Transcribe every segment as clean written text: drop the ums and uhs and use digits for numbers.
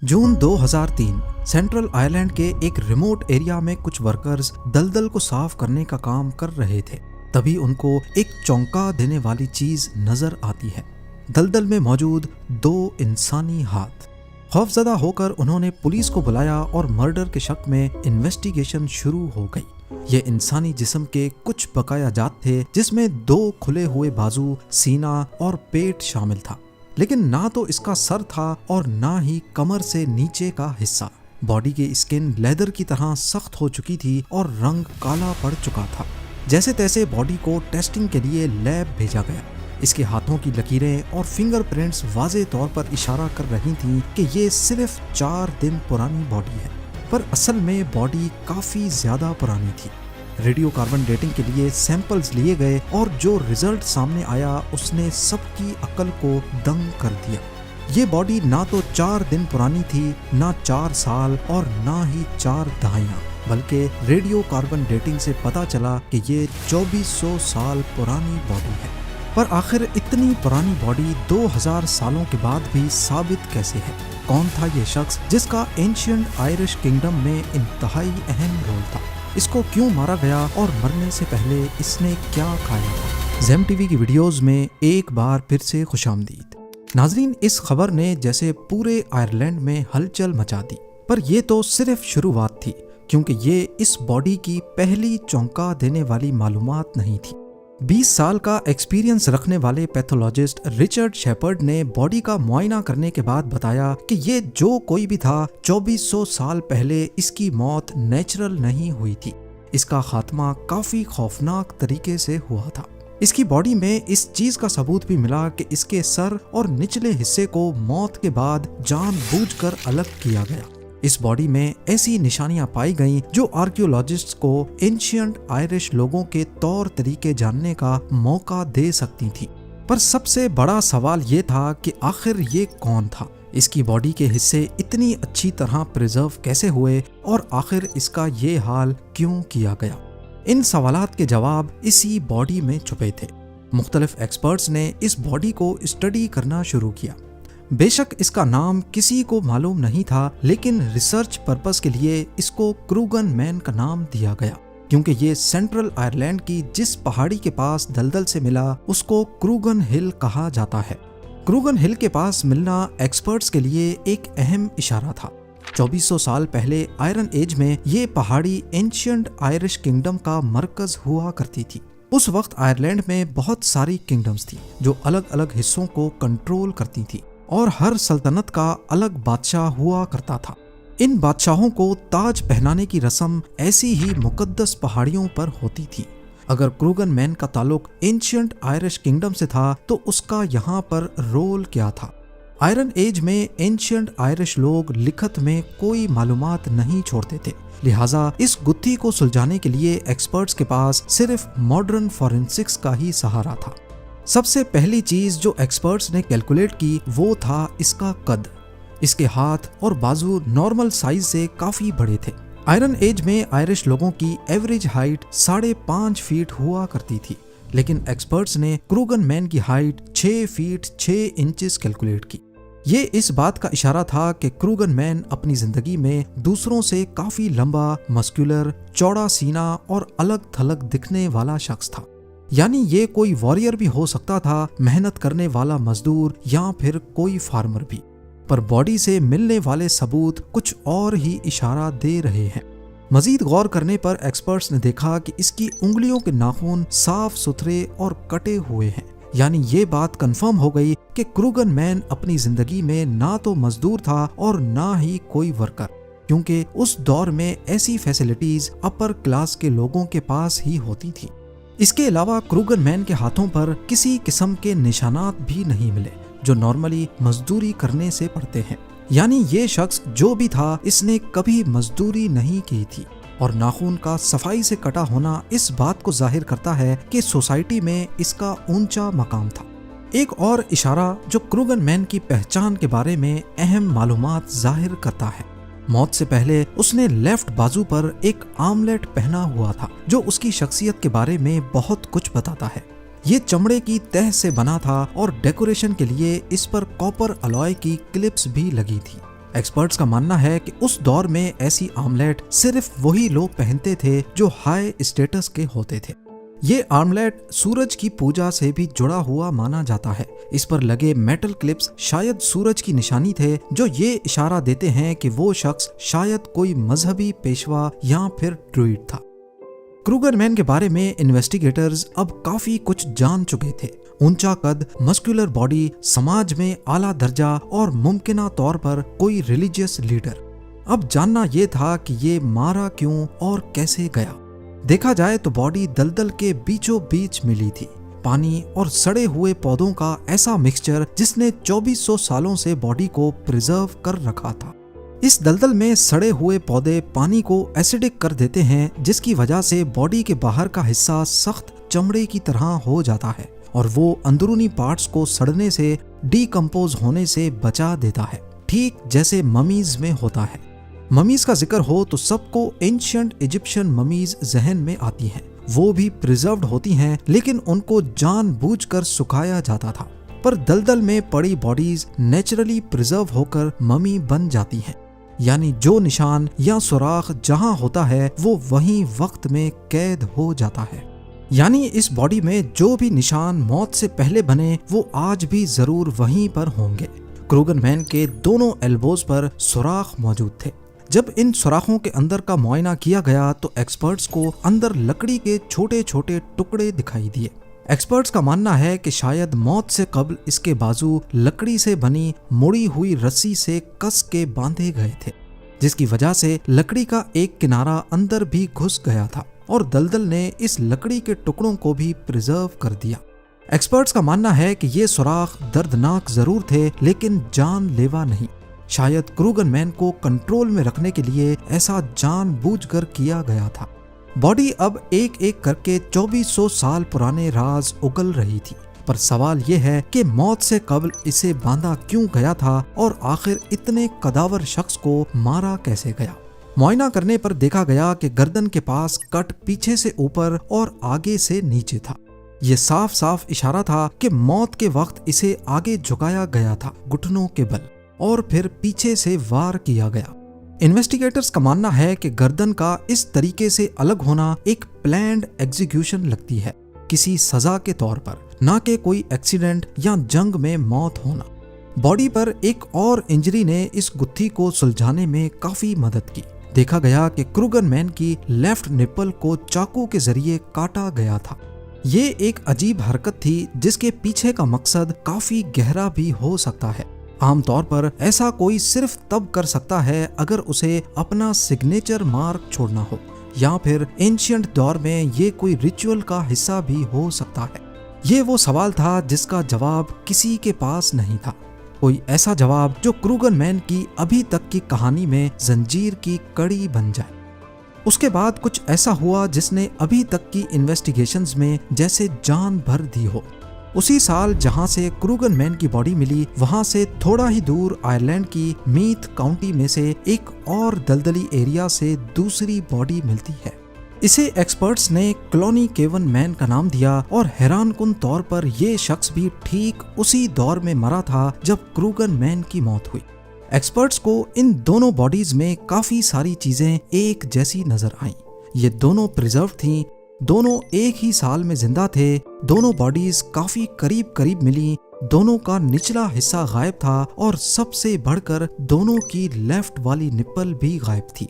जून 2003 central Ireland के एक remote area में कुछ वर्कर्स दलदल को साफ करने का काम कर रहे थे। तभी उनको एक चौंका देने वाली चीज नजर आती है। दलदल में मौजूद दो इंसानी हाथ। खौफजदा होकर उन्होंने पुलिस को बुलाया और मर्डर के शक में इन्वेस्टिगेशन शुरू हो गई। ये इंसानी जिस्म के कुछ बकाया जात थे, जिसमें दो खुले हुए बाजू, सीना और पेट शामिल था, लेकिन ना तो इसका सर था और ना ही कमर से नीचे का हिस्सा। बॉडी की स्किन लेदर की तरह सख्त हो चुकी थी और रंग काला पड़ चुका था। जैसे तैसे बॉडी को टेस्टिंग के लिए लैब भेजा गया। इसके हाथों की लकीरें और फिंगरप्रिंट्स वाज़े तौर पर इशारा कर रही थीं कि ये सिर्फ 4 दिन पुरानी बॉडी है, पर असल में बॉडी काफ़ी ज़्यादा पुरानी थी। रेडियो कार्बन डेटिंग के लिए सैंपल्स लिए गए और जो रिजल्ट सामने आया उसने सबकी अक्ल को दंग कर दिया। ये बॉडी ना तो 4 दिन पुरानी थी, ना 4 साल और ना ही 4 दहाइयाँ, बल्कि रेडियो कार्बन डेटिंग से पता चला कि ये 2400 साल पुरानी बॉडी है। पर आखिर इतनी पुरानी बॉडी 2000 सालों के बाद भी साबित कैसे है? कौन था ये शख्स जिसका एंशिएंट आयरिश किंगडम में इंतहाई अहम रोल था? इसको क्यों मारा गया और मरने से पहले इसने क्या खाया था? ज़ेम टीवी की वीडियोस में एक बार फिर से खुशामदीद। नाजरीन, इस खबर ने जैसे पूरे आयरलैंड में हलचल मचा दी, पर यह तो सिर्फ शुरुआत थी, क्योंकि ये इस बॉडी की पहली चौंका देने वाली मालूमात नहीं थी। 20 साल का एक्सपीरियंस रखने वाले पैथोलॉजिस्ट रिचर्ड शेपर्ड ने बॉडी का मुआयना करने के बाद बताया कि ये जो कोई भी था, 2400 साल पहले इसकी मौत नेचुरल नहीं हुई थी। इसका खात्मा काफी खौफनाक तरीके से हुआ था। इसकी बॉडी में इस चीज का सबूत भी मिला कि इसके सर और निचले हिस्से को मौत के बाद जानबूझकर अलग किया गया। इस बॉडी में ऐसी निशानियां पाई गईं जो आर्कियोलॉजिस्ट्स को एंशिएंट आयरिश लोगों के तौर तरीके जानने का मौका दे सकती थी। पर सबसे बड़ा सवाल ये था कि आखिर ये कौन था? इसकी बॉडी के हिस्से इतनी अच्छी तरह प्रिजर्व कैसे हुए और आखिर इसका ये हाल क्यों किया गया? इन सवालात के जवाब इसी बॉडी में छुपे थे। मुख्तलिफ एक्सपर्ट्स ने इस बॉडी को स्टडी करना शुरू किया। बेशक इसका नाम किसी को मालूम नहीं था, लेकिन रिसर्च पर्पस के लिए इसको क्रूगन मैन का नाम दिया गया, क्योंकि ये सेंट्रल आयरलैंड की जिस पहाड़ी के पास दलदल से मिला उसको क्रूगन हिल कहा जाता है। क्रूगन हिल के पास मिलना एक्सपर्ट्स के लिए एक अहम इशारा था। 2400 साल पहले आयरन एज में ये पहाड़ी एंशिएंट आयरिश किंगडम का मरकज हुआ करती थी। उस वक्त आयरलैंड में बहुत सारी किंगडम्स थी जो अलग अलग हिस्सों को कंट्रोल करती थी और हर सल्तनत का अलग बादशाह हुआ करता था। इन बादशाहों को ताज पहनाने की रस्म ऐसी ही मुकद्दस पहाड़ियों पर होती थी। अगर क्रूगन मैन का ताल्लुक एंशिएंट आयरिश किंगडम से था तो उसका यहाँ पर रोल क्या था? आयरन एज में एंशिएंट आयरिश लोग लिखत में कोई मालूमात नहीं छोड़ते थे, लिहाजा इस गुत्थी को सुलझाने के लिए एक्सपर्ट्स के पास सिर्फ मॉडर्न फॉरेंसिक्स का ही सहारा था। सबसे पहली चीज जो एक्सपर्ट्स ने कैलकुलेट की वो था इसका कद। इसके हाथ और बाजू नॉर्मल साइज से काफी बड़े थे। आयरन एज में आयरिश लोगों की एवरेज हाइट 5.5 फीट हुआ करती थी, लेकिन एक्सपर्ट्स ने क्रूगन मैन की हाइट 6 फीट 6 इंचेस कैलकुलेट की। ये इस बात का इशारा था कि क्रूगन मैन अपनी जिंदगी में दूसरों से काफी लंबा, मस्कुलर, चौड़ा सीना और अलग थलग दिखने वाला शख्स था। यानी ये कोई वॉरियर भी हो सकता था, मेहनत करने वाला मजदूर या फिर कोई फार्मर भी। पर बॉडी से मिलने वाले सबूत कुछ और ही इशारा दे रहे हैं। मजीद गौर करने पर एक्सपर्ट्स ने देखा कि इसकी उंगलियों के नाखून साफ सुथरे और कटे हुए हैं। यानी ये बात कंफर्म हो गई कि क्रूगन मैन अपनी जिंदगी में ना तो मजदूर था और ना ही कोई वर्कर, क्योंकि उस दौर में ऐसी फैसिलिटीज अपर क्लास के लोगों के पास ही होती थी। इसके अलावा क्रूगन मैन के हाथों पर किसी किस्म के निशानात भी नहीं मिले जो नॉर्मली मजदूरी करने से पड़ते हैं। यानी ये शख्स जो भी था, इसने कभी मजदूरी नहीं की थी। और नाखून का सफाई से कटा होना इस बात को जाहिर करता है कि सोसाइटी में इसका ऊंचा मकाम था। एक और इशारा जो क्रूगन मैन की पहचान के बारे में अहम मालूमात जाहिर करता है। मौत से पहले उसने लेफ्ट बाजू पर एक आर्मलेट पहना हुआ था जो उसकी शख्सियत के बारे में बहुत कुछ बताता है। ये चमड़े की तह से बना था और डेकोरेशन के लिए इस पर कॉपर अलॉय की क्लिप्स भी लगी थी। एक्सपर्ट्स का मानना है कि उस दौर में ऐसी आर्मलेट सिर्फ वही लोग पहनते थे जो हाई स्टेटस के होते थे। ये आर्मलेट सूरज की पूजा से भी जुड़ा हुआ माना जाता है। इस पर लगे मेटल क्लिप्स शायद सूरज की निशानी थे, जो ये इशारा देते हैं कि वो शख्स शायद कोई मजहबी पेशवा या फिर ड्रूइड था। क्रूगर मैन के बारे में इन्वेस्टिगेटर्स अब काफी कुछ जान चुके थे। ऊंचा कद, मस्कुलर बॉडी, समाज में आला दर्जा और मुमकिना तौर पर कोई रिलीजियस लीडर। अब जानना ये था कि ये मारा क्यों और कैसे गया। देखा जाए तो बॉडी दलदल के बीचों बीच मिली थी। पानी और सड़े हुए पौधों का ऐसा मिक्सचर जिसने 2400 सालों से बॉडी को प्रिजर्व कर रखा था। इस दलदल में सड़े हुए पौधे पानी को एसिडिक कर देते हैं, जिसकी वजह से बॉडी के बाहर का हिस्सा सख्त चमड़े की तरह हो जाता है और वो अंदरूनी पार्ट्स को सड़ने से, डीकंपोज होने से बचा देता है, ठीक जैसे ममीज में होता है। ममीज का जिक्र हो तो सबको एंशिएंट इजिप्शियन ममीज जहन में आती हैं। वो भी प्रिजर्व्ड होती हैं, लेकिन उनको जानबूझकर सुखाया जाता था। पर दलदल में पड़ी बॉडीज नेचुरली प्रिजर्व होकर ममी बन जाती हैं, यानी जो निशान या सुराख जहां होता है वो वहीं वक्त में कैद हो जाता है। यानी इस बॉडी में जो भी निशान मौत से पहले बने वो आज भी जरूर वहीं पर होंगे। क्रूगर मैन के दोनों एल्बोज पर सुराख मौजूद थे। जब इन सुराखों के अंदर का मुआयना किया गया तो एक्सपर्ट्स को अंदर लकड़ी के छोटे छोटे टुकड़े दिखाई दिए। एक्सपर्ट्स का मानना है कि शायद मौत से कबल इसके बाजू लकड़ी से बनी मुड़ी हुई रस्सी से कस के बांधे गए थे, जिसकी वजह से लकड़ी का एक किनारा अंदर भी घुस गया था और दलदल ने इस लकड़ी के टुकड़ों को भी प्रिजर्व कर दिया। एक्सपर्ट्स का मानना है कि ये सुराख दर्दनाक जरूर थे, लेकिन जानलेवा नहीं। शायद क्रूगर मैन को कंट्रोल में रखने के लिए ऐसा जानबूझकर किया गया था। बॉडी अब एक एक करके 2400 साल पुराने राज उगल रही थी, पर सवाल यह है कि मौत से कबल इसे बांधा क्यों गया था और आखिर इतने कदावर शख्स को मारा कैसे गया। मुआयना करने पर देखा गया कि गर्दन के पास कट पीछे से ऊपर और आगे से नीचे था। ये साफ साफ इशारा था कि मौत के वक्त इसे आगे झुकाया गया था घुटनों के बल, और फिर पीछे से वार किया गया। इन्वेस्टिगेटर्स का मानना है कि गर्दन का इस तरीके से अलग होना एक प्लान्ड एग्जीक्यूशन लगती है, किसी सजा के तौर पर, ना कि कोई एक्सीडेंट या जंग में मौत होना। बॉडी पर एक और इंजरी ने इस गुत्थी को सुलझाने में काफी मदद की। देखा गया कि क्रूगर मैन की लेफ्ट निप्पल को चाकू के जरिए काटा गया था। ये एक अजीब हरकत थी जिसके पीछे का मकसद काफी गहरा भी हो सकता है। आमतौर पर ऐसा कोई सिर्फ तब कर सकता है अगर उसे अपना सिग्नेचर मार्क छोड़ना हो, या फिर एंशिएंट दौर में ये कोई रिचुअल का हिस्सा भी हो सकता है। ये वो सवाल था जिसका जवाब किसी के पास नहीं था, कोई ऐसा जवाब जो क्रूगर मैन की अभी तक की कहानी में जंजीर की कड़ी बन जाए। उसके बाद कुछ ऐसा हुआ जिसने अभी तक की इन्वेस्टिगेशंस में जैसे जान भर दी हो। उसी साल जहां से क्रूगर मैन की बॉडी मिली, वहां से थोड़ा ही दूर आयरलैंड की मीथ काउंटी में से एक और दलदली एरिया से दूसरी बॉडी मिलती है। इसे एक्सपर्ट्स ने क्लोनी केवन मैन का नाम दिया और हैरानकुन तौर पर यह शख्स भी ठीक उसी दौर में मरा था जब क्रूगर मैन की मौत हुई। एक्सपर्ट्स को इन दोनों बॉडीज में काफी सारी चीजें एक जैसी नजर आईं। ये दोनों प्रिजर्व थीं, दोनों एक ही साल में जिंदा थे, दोनों बॉडीज काफी करीब करीब मिली, दोनों का निचला हिस्सा गायब था और सबसे बढ़कर दोनों की लेफ्ट वाली निप्पल भी गायब थी।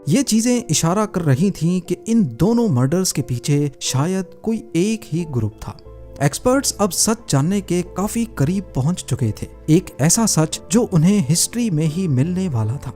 ये चीजें इशारा कर रही थीं कि इन दोनों मर्डर्स के पीछे शायद कोई एक ही ग्रुप था। एक्सपर्ट्स अब सच जानने के काफी करीब पहुंच चुके थे, एक ऐसा सच जो उन्हें हिस्ट्री में ही मिलने वाला था।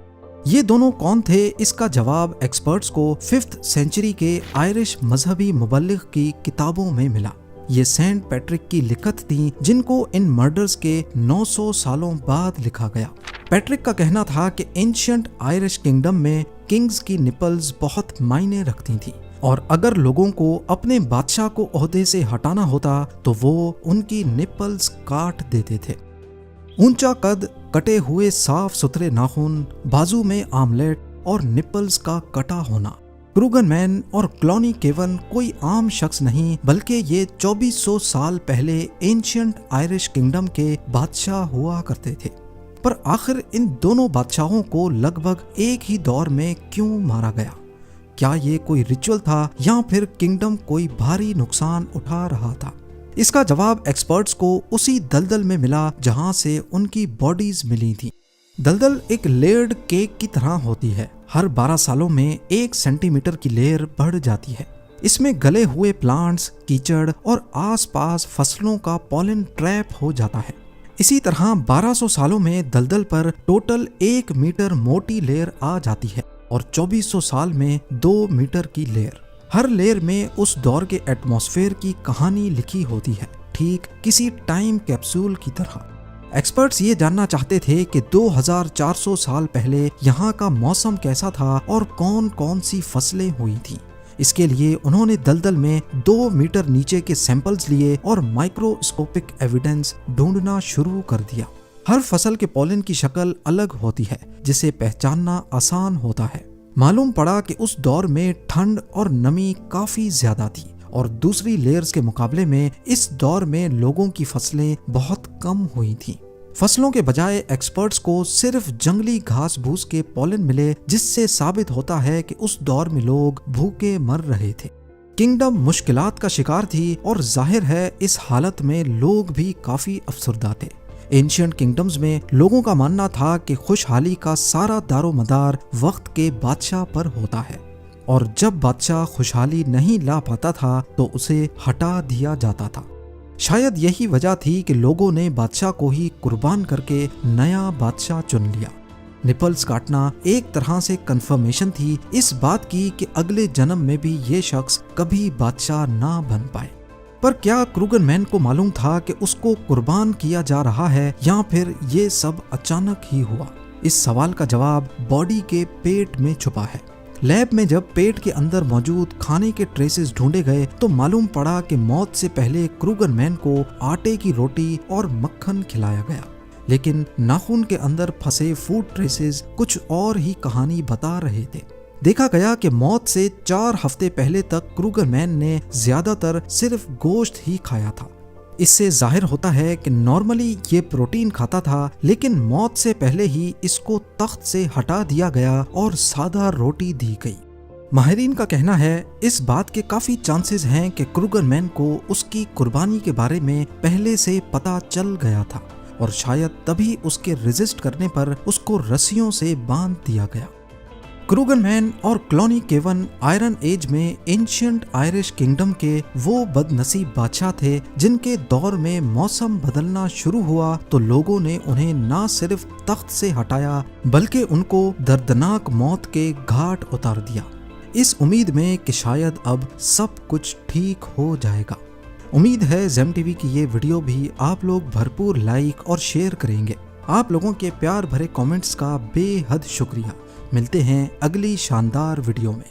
ये दोनों कौन थे, इसका जवाब एक्सपर्ट्स को 5th सेंचुरी के आयरिश मजहबी मुबल्लिग की किताबों में मिला। ये सेंट पैट्रिक की लिखत थी जिनको इन मर्डर्स के 900 सालों बाद लिखा गया। पैट्रिक का कहना था कि एंशिएंट आयरिश किंगडम में किंग्स की निपल्स बहुत मायने रखती थी और अगर लोगों को अपने बादशाह को ओहदे से हटाना होता तो वो उनकी निपल्स काट देते थे। ऊंचा कद, कटे हुए साफ सुथरे नाखून, बाजू में आमलेट और निपल्स का कटा होना। क्रूगर मैन और क्लोनी केवन कोई आम शख्स नहीं, बल्कि ये 2400 साल पहले एंशिएंट आयरिश किंगडम के बादशाह हुआ करते थे। पर आखिर इन दोनों बादशाहों को लगभग एक ही दौर में क्यों मारा गया? क्या ये कोई रिचुअल था या फिर किंगडम कोई भारी नुकसान उठा रहा था? इसका जवाब एक्सपर्ट्स को उसी दलदल में मिला जहां से उनकी बॉडीज मिली थी। दलदल एक लेयर्ड केक की तरह होती है। हर 12 सालों में 1 सेंटीमीटर की लेयर बढ़ जाती है। इसमें गले हुए प्लांट्स, कीचड़ और आसपास फसलों का पॉलन ट्रैप हो जाता है। इसी तरह 1200 सालों में दलदल पर टोटल 1 मीटर मोटी लेयर आ जाती है और 2400 साल में 2 मीटर की लेयर। हर लेयर में उस दौर के एटमॉस्फेयर की कहानी लिखी होती है, ठीक किसी टाइम कैप्सूल की तरह। एक्सपर्ट्स ये जानना चाहते थे कि 2400 साल पहले यहाँ का मौसम कैसा था और कौन कौन सी फसलें हुई थीं। इसके लिए उन्होंने दलदल में 2 मीटर नीचे के सैंपल्स लिए और माइक्रोस्कोपिक एविडेंस ढूंढना शुरू कर दिया। हर फसल के पॉलन की शक्ल अलग होती है, जिसे पहचानना आसान होता है। मालूम पड़ा कि उस दौर में ठंड और नमी काफी ज्यादा थी और दूसरी लेयर्स के मुकाबले में इस दौर में लोगों की फसलें बहुत कम हुई थीं। फसलों के बजाय एक्सपर्ट्स को सिर्फ जंगली घास भूस के पॉलन मिले, जिससे साबित होता है कि उस दौर में लोग भूखे मर रहे थे। किंगडम मुश्किलात का शिकार थी और जाहिर है इस हालत में लोग भी काफी अफसरदा थे। एंशिएंट किंगडम्स में लोगों का मानना था कि खुशहाली का सारा दारोमदार वक्त के बादशाह पर होता है और जब बादशाह खुशहाली नहीं ला पाता था तो उसे हटा दिया जाता था। शायद यही वजह थी कि लोगों ने बादशाह को ही कुर्बान करके नया बादशाह चुन लिया। निपल्स काटना एक तरह से कंफर्मेशन थी इस बात की कि अगले जन्म में भी ये शख्स कभी बादशाह ना बन पाए। पर क्या क्रूगर मैन को मालूम था कि उसको कुर्बान किया जा रहा है या फिर ये सब अचानक ही हुआ? इस सवाल का जवाब बॉडी के पेट में छुपा है। लैब में जब पेट के अंदर मौजूद खाने के ट्रेसेस ढूंढे गए तो मालूम पड़ा कि मौत से पहले क्रूगर मैन को आटे की रोटी और मक्खन खिलाया गया, लेकिन नाखून के अंदर फंसे फूड ट्रेसेस कुछ और ही कहानी बता रहे थे। देखा गया कि मौत से 4 हफ्ते पहले तक क्रूगर मैन ने ज्यादातर सिर्फ गोश्त ही खाया था। इससे जाहिर होता है कि नॉर्मली ये प्रोटीन खाता था, लेकिन मौत से पहले ही इसको तख्त से हटा दिया गया और सादा रोटी दी गई। माहिरीन का कहना है इस बात के काफी चांसेस हैं कि क्रूगर मैन को उसकी कुर्बानी के बारे में पहले से पता चल गया था और शायद तभी उसके रेजिस्ट करने पर उसको रस्सियों से बांध दिया गया। क्रूगर मैन और क्लॉनी केवन आयरन एज में एंशिएंट आयरिश किंगडम के वो बदनसीब बादशाह थे जिनके दौर में मौसम बदलना शुरू हुआ तो लोगों ने उन्हें न सिर्फ तख्त से हटाया बल्कि उनको दर्दनाक मौत के घाट उतार दिया, इस उम्मीद में कि शायद अब सब कुछ ठीक हो जाएगा। उम्मीद है ज़ेम टीवी की ये वीडियो भी आप लोग भरपूर लाइक और शेयर करेंगे। आप लोगों के प्यार भरे कमेंट्स का बेहद शुक्रिया। मिलते हैं अगली शानदार वीडियो में।